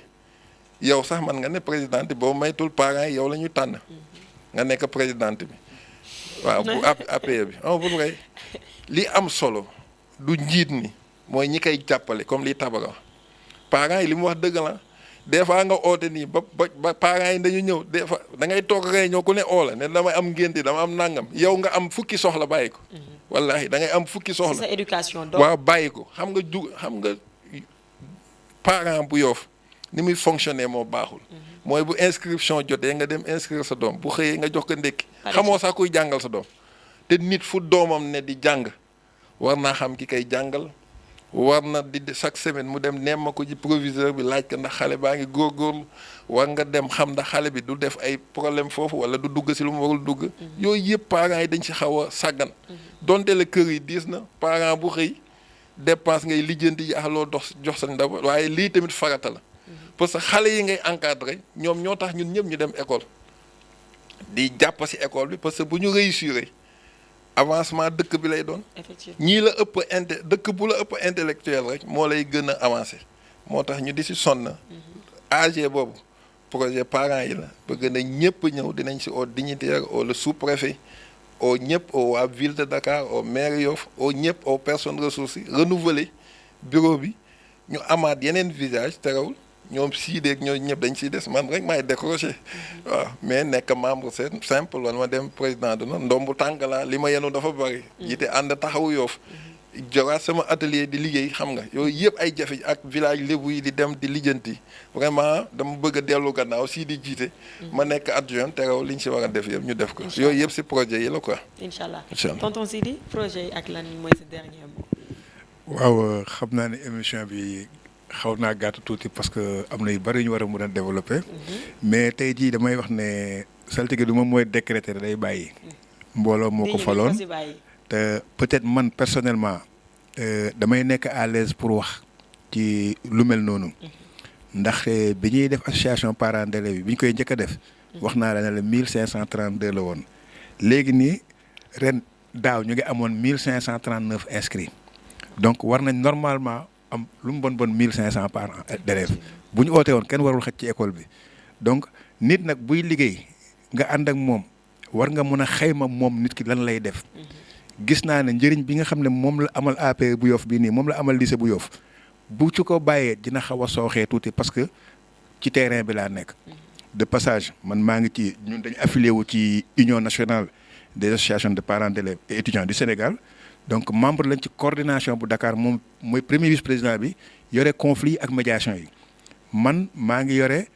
yow sax man nga ne présidente boo maytul parents yi yow la ñu tànn nga nekk présidente bi waaw bu APE bi on bu vrai li am solo du njiit ni mooy ñi koy jàppale comme li Tabara wax parents yi li mu wax dëgg la des fois nga oote nii ba parents yi dañu ñëw des fois da ngay toog réunion ku ne oola ne damay am ngénte dama am nangam yow nga am fukki soxla bàyyi ko. wallaahi da ngay am fukki soxla. sa éducation waaw bàyyi ko xam nga parent bu Yoff ni muy fonctionner moo baaxul. mooy bu inscription jotee nga dem inscrire sa doom bu xëyee nga jox ko ndékki. xamoo sax kuy jàngal sa doom. te nit fu doomam ne di jàng war naa xam ki koy jàngal. war na di chaque semaine mu dem nemma ko ji proviseur bi laaj ko ndax xale baa ngi góorgóorlu war nga dem xam ndax xale bi du def ay problème foofu wala du dugg si lu mu warul dugg. yooyu yëpp parents yi dañ si xaw a sàggan. donte la kër yi diis na parent bu xëy dépense ngay lijjanti yi loo jox sa ndaw waaye lii tamit farata la. parce que xale yi ngay encadré ñoom ñoo tax ñun ñëpp ñu dem école. di jàpp si école bi parce que bu ñu réussir. avancement dëkk bi lay doon. ñii la ëpp dëkk bu la ëpp intellectuel rek moo lay gën a avancé moo tax ñu di si sonn. AG boobu projet parents yi la bëgg na ñëpp ñëw dinañ si au dignitaire au le sous-préfet au ñëpp au waa ville de Dakar au maire Yoff au ñëpp aux personnes ressources yi renouveler bureau bi ñu amaat yeneen visage terawul ñoom siideeg ñoo ñëpp dañ siy des man rek maay décroché waaw mais nekk membre simple wala ma dem président de na ndombu tànk laa li ma yenu dafa bëri jiite ànd taxawu Yoff jogaat sama atelier di liggéey xam nga yooyu yëpp ay jafe ak village lébu yi di dem di lijjanti vraiment dama bëgg a dellu gannaaw sii di jiite ma nekk adjoint tegaw li ñu si war a def yëpp ñu def ko yooyu yëpp si projet yi la quoi incha allah tonton Sidi projet yi ak lan mooy sa dernier mot. waaw xam naa ne émission bi xaw naa gàtt tuuti parce que am na yu bari ñu war a mën a développer mais tey jii damay wax ne saltige du moom mooy décréter day bàyyi mbooloo moo ko faloon te peut-être man personnellement damay nekk à l'aise pour wax ci lu mel noonu ndax bi ñuy def association parents d'élèves bi ñu koy njëkk a def wax naa la ne la 1532 la woon léegi nii ren daaw ñu ngi amoon 1539 inscrits donc war nañ normalement am lu mu bon 1500 parents d'élèves bu ñu ootee woon kenn warul xëcc ci école bi donc nit nag buy liggéey nga ànd ak moom war nga mën a xayma moom nit ki lan lay def gis naa ne njëriñ bi nga xam ne moom la amal AP bu Yoff bii nii moom la amal lycée bu Yoff bu ci ko bàyyee dina xaw a sooxee tuuti parce que ci terrain bi laa nekk de passage man maa ngi ci ñun dañu affilié wu ci Union nationale des associations de parents d'élèves et étudiants du Sénégal donc membre lañ ci coordination bu Dakar moom mooy premier vice-président bi yore conflit ak médiation yi man maa ngi yore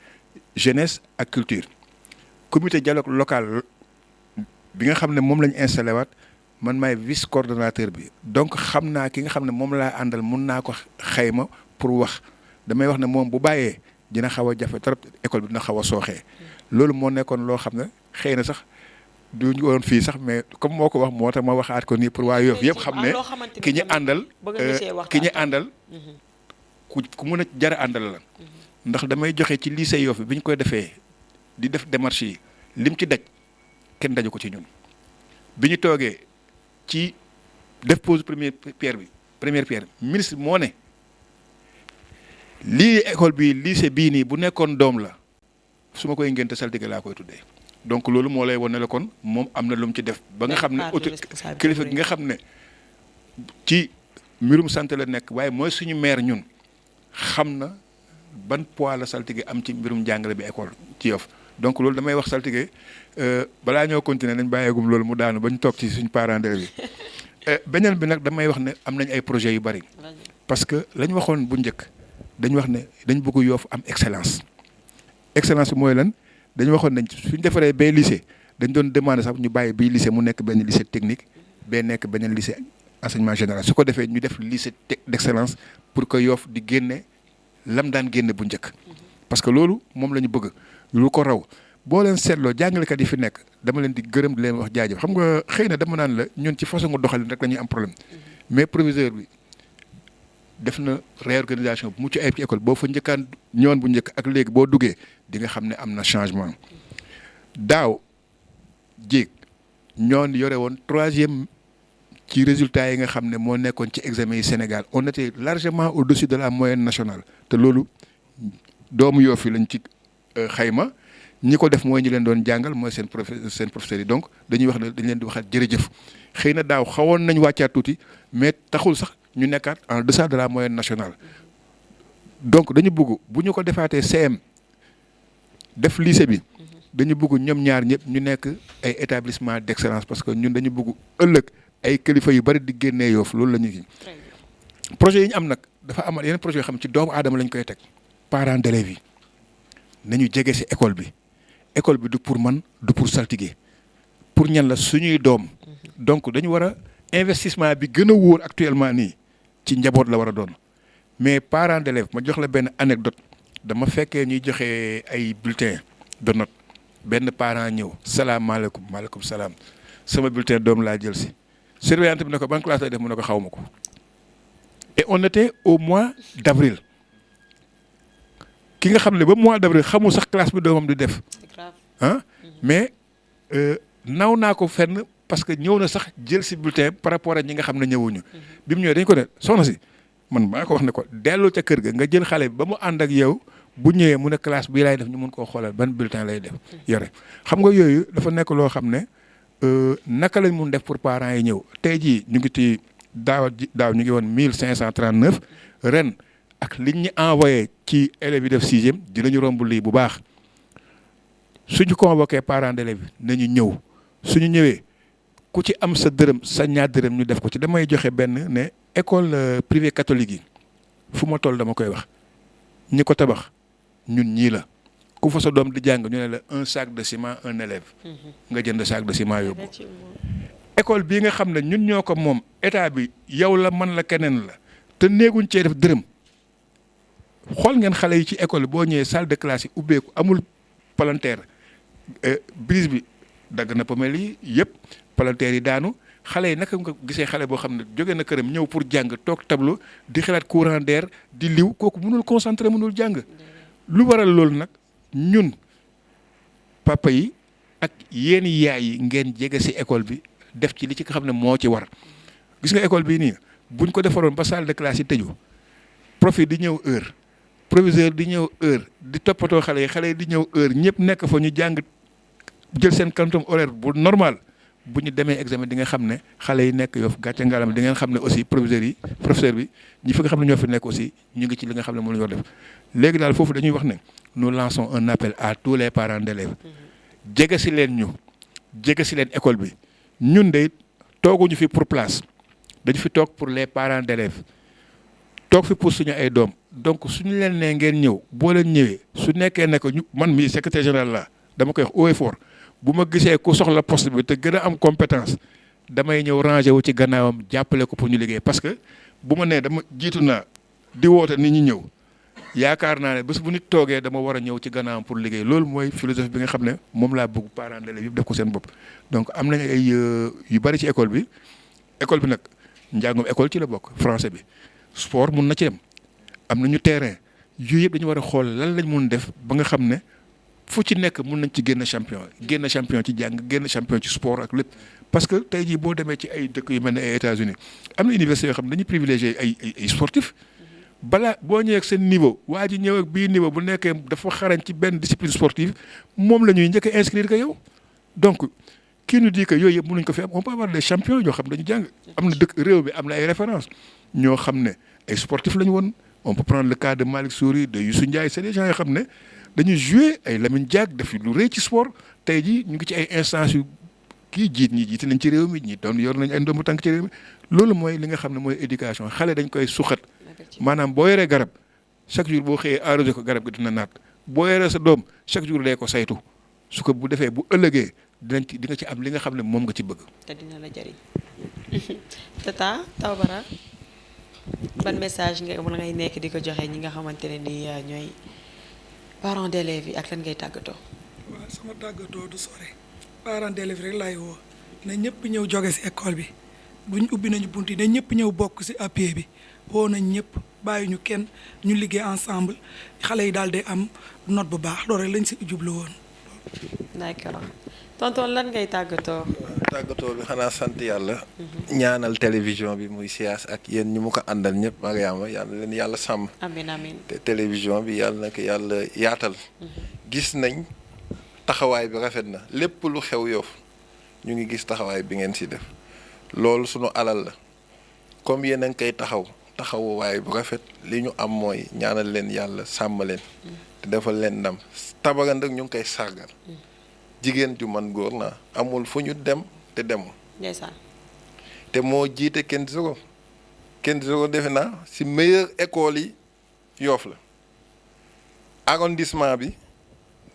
jeunesse ak culture comité dialogue local bi nga xam ne moom la ñu installé waat man maay vice coordonnateur bi donc xam naa ki nga xam ne moom laa àndal mun naa ko xayma pour wax damay wax ne moom bu bàyyee dina xaw a jafe trop école bi dina xaw a sooxee loolu moo nekkoon loo xam ne xëy na sax duñu woon fii sax mais comme moo ko wax moo tax ma waxaat ko nii pour waa Yoff yëpp xam ne ki ñu àndal ku mën a jar a àndal la ndax damay joxe ci lycée Yoff bi ñu koy defee di def démarche yi lim ci daj kenn daju ko ci ñun bi ñu toogee ci def pose première pierre ministre moo ne lii école bi lycée bii nii bu nekkoon doom la su ma koy ngénte saltige laa koy tuddee donc loolu moo lay wane la kon moom am na lu mu ci def ba nga xam ne kilifa gi nga xam ne ci mbirum santé la nekk waaye mooy suñu maire ñun xam na ban poids la saltige am ci mbirum jàngale bi école ci Yoff donc loolu damay wax saltige balaa ñoo continuer nañ bàyyeegum loolu mu daanu ba ñu toog ci suñu parents d'élèves bi beneen bi nag damay wax ne am nañ ay projets yu bari parce que lañ waxoon bu njëkk dañu wax ne dañ bëgg Yoff am excellence bi mooy lan dañu waxoon nañ suñ defaree bay lycée dañ doon demander sax ñu bàyyi bii lycée mu nekk benn lycée technique bee nekk beneen lycée enseignement général su ko defee ñu def lycée d'excellence pour que Yoff di génne lam daan génne bu njëkk parce que loolu moom la ñu bëgg lu ko raw boo leen seetloo jàngalekat yi fi nekk dama leen di gërëm di leen wax jaajëf xam nga xëy na dama naan la ñun ci façon nga doxalin rek la ñuy am problème mais proviseur bi def na réorganisation bu mucc ayib ci école boo fa njëkkaan ñëwoon bu njëkk ak léegi boo duggee di nga xam ne am na changement daaw jéeg ñoon yore woon 3e ci résultats yi nga xam ne moo nekkoon ci examen yi Sénégal on était largement au-dessus de la moyenne nationale te loolu doomu Yoff yi lañ ci xayma ñi ko def mooy ñi leen doon jàngal mooy seen professeurs yi donc dañuy wax ne dañ leen di waxaat jërëjëf xëy na daaw xawoon nañ wàccaat tuuti mais taxul sax ñu nekkaat en deçà de la moyenne nationale donc dañu bëgg bu ñu ko defaatee CM def lycée bi dañu bëgg ñoom ñaar ñëpp ñu nekk ay établissement d'excellence parce que ñun dañu bëgg ëllëg ay kilifa yu bari di génnee Yoff loolu la ñu kii projet yi ñu am nag dafa amal yeneen projet yoo xam ci doomu aadama lañ koy teg parents d'élèves yi nañu jege ci école bi du pour man du pour saltige pour ñan la suñuy doom donc dañu war a investissement bi gën a wóor actuellement nii ci njaboot la war a doon mais parents d'élèves ma jox la benn anecdote dama fekkee ñuy joxe ay bulletins de note benn parent ñëw salaamaaleykum maaleykum salaam sama bulletin doom laa jël si surveillante bi ne ko ban classe lay def mu ne ko xaw ma ko et on était au mois d'avril ki nga xam ne ba mois d'avril xamul sax classe bi doomam di def mais naw naa ko fenn parce que ñëw na sax jël si bulletin par rapport ak ñi nga xam ne ñëwuñu bi mu ñëwee dañu ko ne soxna si man maa ko wax ne ko delloo ca kër ga nga jël xale bi ba mu ànd ak yow bu ñëwee mu ne classe bii lay def ñu mun koo xoolal ban bulletin lay def yore xam nga yooyu dafa nekk loo xam ne naka lañ mun def pour parents yi ñëw tey jii ñu ngi ci daaw ñu ngi woon 1539 ren ak liñ ñu envoyé ci élèves yi def 6e dinañu romb lii bu baax suñu convoqué parents d'élèves nañu ñëw suñu ñëwee ku ci am sa dërëm sa ñaar dërëm ñu def ko ci damay joxe benn ne école privée catholique yi fu ma toll dama koy wax ñi ko tabax ñun ñii la ku fa sa doom di jàng ñu ne la un sac de ciment un élève nga jënd sac de ciment yóbbu école bii nga xam ne ñun ñoo ko moom état bi yow la man la keneen la te néeguñ cee def dërëm xool ngeen xale yi ci école boo ñëwee salle de classe yi ubbeeku amul palanteer brise bi dagg na pomel yi yëpp palanteer yi daanu xale yi naka nga gisee xale boo xam ne jóge na këram ñëw pour jàng toog tableau di xalaat courant d'air di liw kooku mënul concentré mënul jàng lu waral loolu nag ñun papa yi ak yéen yaay yi ngeen jege ci école bi def ci li ci nga xam ne moo ci war gis nga école bii nii buñ ko defaroon ba salle de classe yi tëju prof yi di ñëw heure proviseur di ñëw heure di toppatoo xale yi di ñëw heure ñëpp nekk fa ñu jàng jël seen quantum horaire bu normal bu ñu demee examen di nga xam ne xale yi nekk Yoff gàcce ngalam di ngeen xam ne aussi professeur bi ñi fi nga xam ne ñoo fi nekk aussi ñu ngi ci li nga xam ne moom la ñu war def léegi daal foofu dañuy wax ne nous lançons un appel à tous les parents d'élèves jege si leen école bi ñun de tooguñu fi pour place dañu fi toog pour les parents d'élèves toog fi pour suñu ay doom donc suñu leen nee ngeen ñëw boo leen ñëwee su nekkee ne ko ñu man mii secrétaire général la dama koy wax haut et fort bu ma gisee ku soxla poste bi te gën a am compétence damay ñëw ranger wu ci gannaawam jàppale ko pour ñu liggéey parce que bu ma nee dama jiitu naa di woote nit ñi ñëw yaakaar naa ne bés bu nit toogee dama war a ñëw ci gannaawam pour liggéey loolu mooy philosophie bi nga xam ne moom laa bëgg parents d'élèves yëpp def ko seen bopp. donc am nañ ay yu bari ci école bi nag njàngum école ci la bokk français bi sport mun na ci dem am nañu terrain yooyu yëpp dañu war a xool lan lañ mun def ba nga xam ne fu ci nekk mun nañ ci génn champion ci jàng génn champion ci sport ak lépp. parce que tey jii boo demee ci ay dëkk yu mel ne ay États-Unis am na université yoo xam ne dañuy privilégié ay sportif balaa boo ñëwee ak seen niveau waa ji ñëw ak bii niveau bu nekkee dafa xarañ ci benn discipline sportive moom la ñuy njëkk a inscrire que yow donc kii nous dit que yooyu yëpp mënuñ ko fi am on peut avoir des champions yoo xam dañu jàng am na dëkk réew bi am na ay références ñoo xam ne ay sportifs lañu woon on peut prendre le cas de Malick Souris de Youssou Ndiaye c'est des gens yoo xam ne dañuy jouer ay Lamine Diack def lu rëy ci sport tey jii ñu ngi ci ay instances yu kii jiite nañ ci réew mi ñi doon yor nañ ay ndombu tànk ci réew mi loolu mooy li nga xam ne mooy éducation xale dañ koy suxat maanaam boo yoree garab chaque jour boo xëyee arrosé ko garab gi dina naat boo yoree sa doom chaque jour dee ko saytu su ko bu defee bu ëllëgee di nga ci am li nga xam ne moom nga ci bëgg. te dina la jëriñ Tata Tawbara ban message ngay nekk di ko joxe ñi nga xamante ne ni ñooy parents d'élèves yi ak lan ngay tàggatoo. waaw sama tàggatoo du sore parents d'élèves rek laay woo na ñëpp ñëw joge ci école bi buñ ubbi nañu bunt yi na ñëpp ñëw bokk ci appui bi woo nañ ñëpp bàyyi ñu kenn ñu liggéey ensemble xale yi daal di am note bu baax loolu rek lañ ci jublu woon. d'accord tonton lan ngay tàggatoo. tàggatoo bi xanaa sant yàlla. ñaanal télévision bi muy siyaas ak yéen ñu mu ko àndal ñëpp Mariama yàlla leen yàlla sàmm. amiin amiin te télévision bi yàlla na ko yàlla yaatal. gis nañ taxawaay bi rafet na lépp lu xew Yoff ñu ngi gis taxawaay bi ngeen ci def loolu sunu alal la comme yéen a ngi koy taxawuwaay bu rafet li ñu am mooy ñaanal leen yàlla sàmm leen. te defal leen ndam Tabara nag ñu ngi koy sargal. jigéen ju man góor naa amul fu ñu dem te demul. ndeysaan. te moo jiite Kenn Zoro defe naa ci meilleure école yi Yoff la arrondissement bi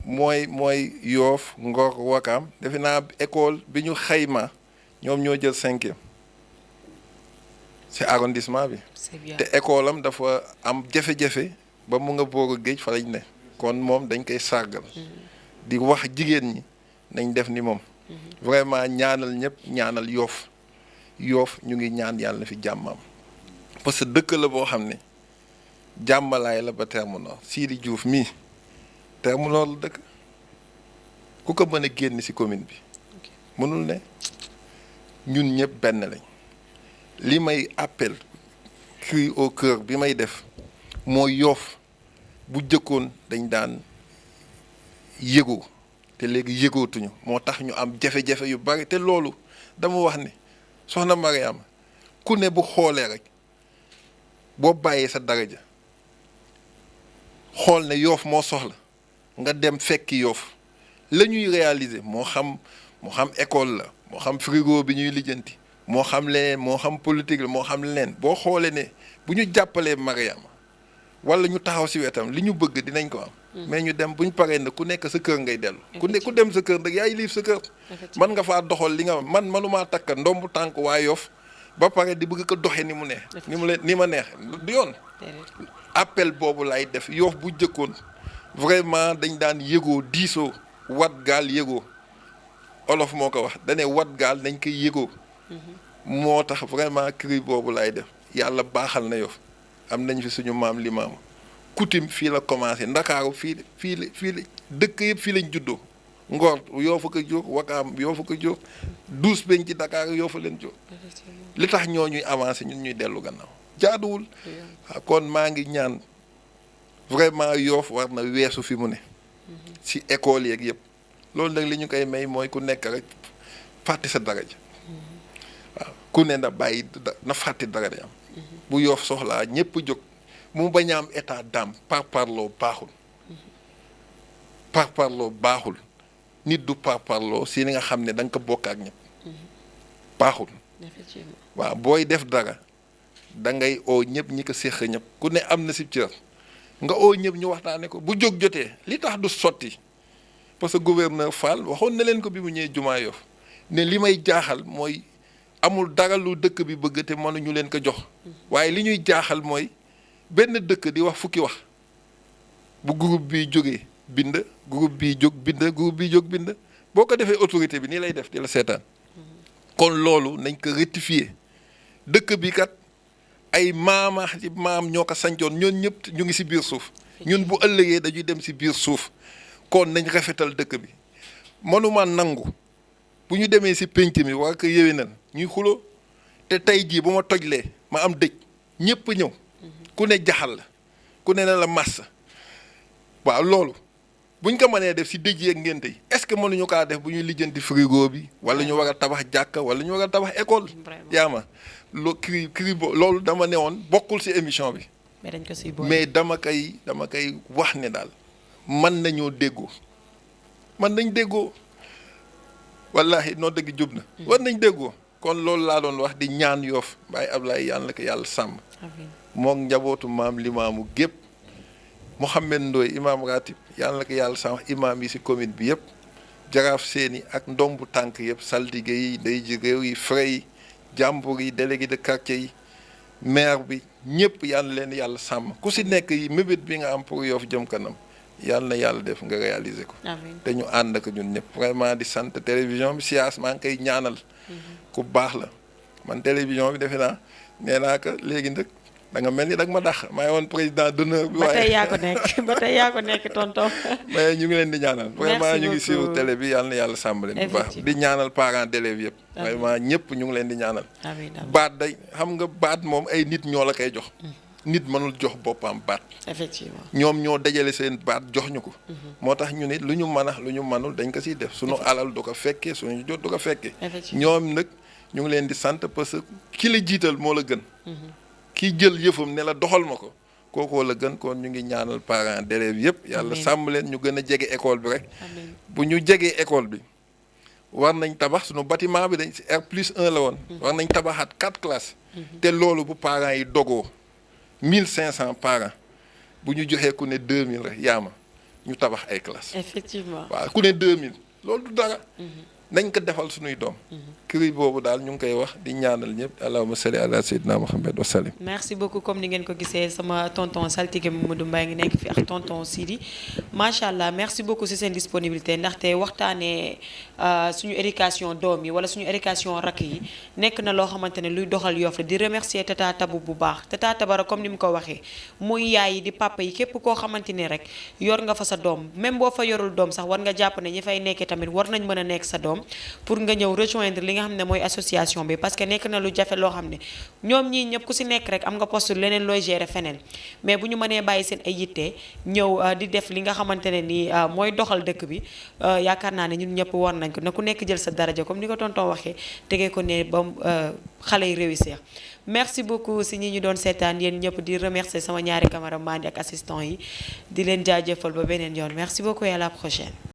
mooy Yoff Ngor Wakaam defe naa école bi ñu xayma ñoom ñoo jël 5e ci arrondissement bi. c'est bien. te école am dafa am jafe-jafe ba mu nga boog a géej fa lañ ne kon moom dañ koy sargal. di wax jigéen ñi nañ def ni moom. vraiment ñaanal ñëpp ñaanal Yoff ñu ngi ñaan yàlla na fi jàmmam parce que dëkk la boo xam ne jàmmalaay la ba Terme Nord Sidi Diouf mii Terme Nord la dëkk ku ko mën a génn ci commune bi mënul ne ñun ñëpp benn lañ li may appel cri au cœur bi may def mooy Yoff bu jëkkoon dañ daan yëgoo te léegi yëgootuñu moo tax ñu am jafe-jafe yu bari te loolu dama wax ni soxna Mariama ku ne bu xoolee rek boo bàyyee sa daraja xool ne Yoff moo soxla nga dem fekki Yoff la ñuy réaliser moo xam école la moo xam frigo bi ñuy lijjanti moo xam leneen moo xam politique la moo xam leneen boo xoolee ne bu ñu jàppalee Mariama wala ñu taxaw ci wetam li ñu bëgg dinañ ko am. mais ñu dem bu ñu paree ne ku nekk sa kër ngay dellu. ku dem sa kër nag yaay liif sa kër. man nga faa doxal li nga man manumaa takka ndombu tànk waa Yoff ba pare di bëgg ko doxee ni mu neex. ni ma neex du yoon. appel boobu lay def Yoff bu jëkkoon vraiment dañ daan yëgoo diisoo wat gaal yëgoo olof moo ko wax dane wat gaal dañ koy yëgoo. moo tax vraiment cri boobu lay def yàlla baaxal na Yoff am nañ fi suñu maam Limaamu coutume fii la commencé Ndakaaru fii la dëkk yëpp fii lañ juddoo Ngor Yoff ko jur Wakaam Yoff ko jur 12 penc ci Dakar Yoff leen jur li tax ñoo ñuy avancé ñun ñuy dellu gannaaw jaaduwul. kon maa ngi ñaan vraiment Yoff war na weesu fi mu ne ci école yeeg yëpp loolu nag li ñu koy may mooy ku nekk rek fàtte sa daraja waaw ku ne na bàyyi na fàtte daraja am bu Yoff soxlaa ñëpp jóg mu bañ a am état d'âme parparloo baaxul nit du parparloo si li nga xam ne da nga ko bokk ak ñëpp baaxul. waaw booy def dara da ngay oo ñëpp ñi ko séq ñëpp ku ne am na si cër nga oo ñëpp ñu waxtaane ko bu jóg jotee li tax du sotti parce que gouverneur Fall waxoon na leen ko bi mu ñëwee jumaa Yoff ne li may jaaxal mooy amul dara lu dëkk bi bëgg te mënuñu leen ko jox waaye li ñuy jaaxal mooy benn dëkk di wax fukki wax bu groupe bi jógee bind groupe bi jóg bind groupe bi jóg bind boo ko defee autorité bi nii lay def di la seetaan kon loolu nañ ko rectifier dëkk bi kat ay maama ci maam ñoo ko sancoon ñoon ñëpp ñu ngi ci biir suuf ñun bu ëllëgee dañuy dem ci biir suuf kon nañ rafetal dëkk bi mënuma nangu bu ñu demee ci pénc mi war ko yéwénal ñuy xuloo te tey jii bu ma tojlee ma am dëj ñëpp ñëw ku ne jaxal la ku ne na la massa waaw loolu buñ ko mënee def ci dëj yi ak ngénte yi est-ce que mënuñu kaa def bu ñuy lijjanti frigo bi wala ñu war a tabax jàkka wala ñu war a tabax école yaa ma loolu dama ne woon bokkul ci émission bi mais dama koy wax ne daal mën nañoo déggoo mën nañ déggoo wallahi noo dëgg jub na war nañ déggoo kon loolu laa doon wax di ñaan Yoff Baye Ablaye yàlla na ko yàlla sàmm mook njabootu maam limaamu gépp Mouhamed Ndoye imam ratib yàlla na ko yàlla sàmm imam yi ci commune bi yëpp jaraaf seeni ak ndombu tànk yëpp saltige yi ndey ji réew yi frais yi jàmbur yi délégué de quartier yi maire bi ñëpp yàlla leen yàlla sàmm ku ci nekk yi mébét bi nga am pour Yoff jëm kanam yàlla na yàlla def nga réaliser ko te ñu ànd ak ñun ñëpp vraiment di sant télévision bi siyaas maa ngi koy ñaanal ku baax la man télévision bi defe naa nee naa ko léegi nag da nga mel ni dag ma dax maa ngi woon président d'honneur bi ba tey yaa ko nekk tonton mais ñu ngi leen di ñaanal vraiment ñu ngi suivre télé bi yàlla na yàlla sàmm leen bu baax di ñaanal parents d'élèves yëpp vraiment ñëpp ñu ngi leen di ñaanal baat day xam nga baat moom ay nit ñoo la koy jox nit mënul jox boppam baat effectivement ñoom ñoo dajale seen baat jox ñu ko moo tax ñu nit lu ñu mën a lu ñu mënul dañ ko siy def suñu alal du ko fekkee suñu jot du ko fekkee ñoom nag ñu ngi leen di sant parce que ki la jiital moo la gën ki jël yëfam ne la doxal ma ko kookoo la gën kon ñu ngi ñaanal parents d'élèves yëpp yàlla sàmm leen ñu gën a jege école bi rek bu ñu jegee école bi war nañ tabax suñu bâtiment bi dañ si R+1 la woon war nañ tabaxaat 4 classes te loolu bu parents yi dogoo 1500 parents bu ñu joxee ku ne 2000 rek yaama ñu tabax ay classes effectivement waaw ku ne 2000 loolu du dara nañ ko defal suñuy doom kër boobu daal ñu ngi koy wax di ñaanal ñëpp allahumma salli ala sayyidina Muhammad wa sallim merci beaucoup comme ni ngeen ko gisee sama tonton saltige Mamadou Mbaye ngi nekk fi ak tonton Sidi macha allah merci beaucoup ci seen disponibilité ndaxte waxtaanee suñu éducation doom yi wala suñu éducation rakk yi nekk na loo xamante ne luy doxal Yoff la di remercier tata Tabu bu baax tata Tabara comme ni mu ko waxee muy yaay yi di papa yi képp koo xamante ni rek yor nga fa sa doom même boo fa yorul doom sax war nga jàpp ne ñi fay nekkee tamit war nañ mën a nekk sa doom pour nga ñëw rejoindre li nga xam ne mooy association bi parce que nekk na lu jafe loo xam ne ñoom ñii ñëpp ku ci nekk rek am nga poste leneen looy gérer feneen mais bu ñu mënee bàyyi seen ay yitte ñëw di def li nga xamante ne nii mooy doxal dëkk bi yaakaar naa ne ñun ñëpp war nañ ko na ku nekk jël sa daraja comme ni ko tonton waxee tegee ko ne ba xale yi réussir merci beaucoup si ñi ñu doon seetaan yéen ñëpp di remercier sama ñaari cameraman ak assistant yi di leen jaajëfal ba beneen yoon merci beaucoup et à la prochaine